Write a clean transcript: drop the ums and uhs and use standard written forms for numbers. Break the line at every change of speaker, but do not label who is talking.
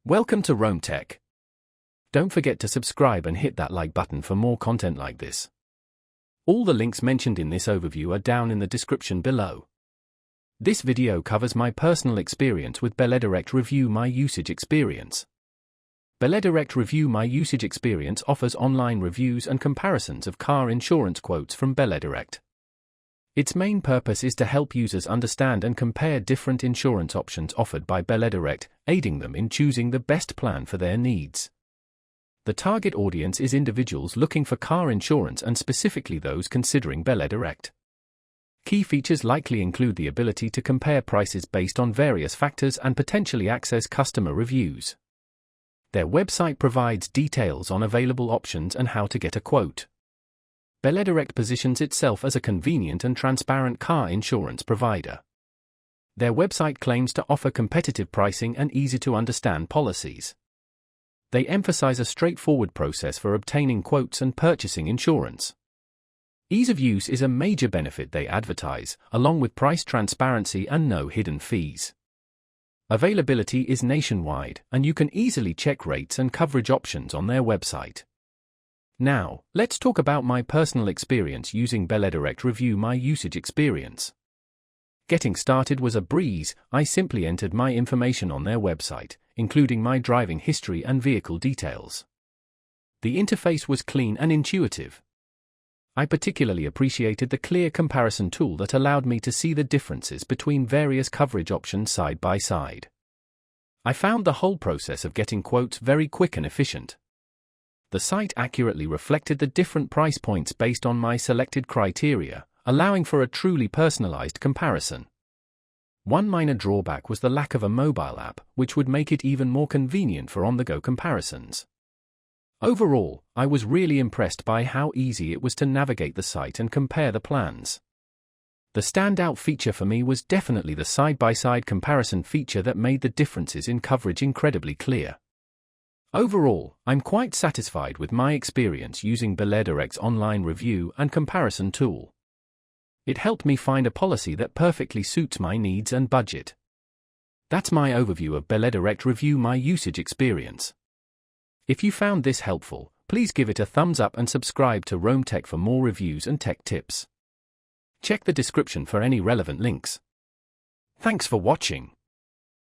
Welcome to Rome Tech. Don't forget to subscribe and hit that like button for more content like this. All the links mentioned in this overview are down in the description below. This video covers my personal experience with Belairdirect Review My Usage Experience. Belairdirect Review My Usage Experience offers online reviews and comparisons of car insurance quotes from Belairdirect. Its main purpose is to help users understand and compare different insurance options offered by Belairdirect, aiding them in choosing the best plan for their needs. The target audience is individuals looking for car insurance and specifically those considering Belairdirect. Key features likely include the ability to compare prices based on various factors and potentially access customer reviews. Their website provides details on available options and how to get a quote. Belairdirect positions itself as a convenient and transparent car insurance provider. Their website claims to offer competitive pricing and easy-to-understand policies. They emphasize a straightforward process for obtaining quotes and purchasing insurance. Ease of use is a major benefit they advertise, along with price transparency and no hidden fees. Availability is nationwide, and you can easily check rates and coverage options on their website. Now, let's talk about my personal experience using Belairdirect Review My Usage Experience. Getting started was a breeze. I simply entered my information on their website, including my driving history and vehicle details. The interface was clean and intuitive. I particularly appreciated the clear comparison tool that allowed me to see the differences between various coverage options side by side. I found the whole process of getting quotes very quick and efficient. The site accurately reflected the different price points based on my selected criteria, allowing for a truly personalized comparison. One minor drawback was the lack of a mobile app, which would make it even more convenient for on-the-go comparisons. Overall, I was really impressed by how easy it was to navigate the site and compare the plans. The standout feature for me was definitely the side-by-side comparison feature that made the differences in coverage incredibly clear. Overall, I'm quite satisfied with my experience using Belairdirect's online review and comparison tool. It helped me find a policy that perfectly suits my needs and budget. That's my overview of Belairdirect Review My Usage Experience. If you found this helpful, please give it a thumbs up and subscribe to Rome Tech for more reviews and tech tips. Check the description for any relevant links. Thanks for watching.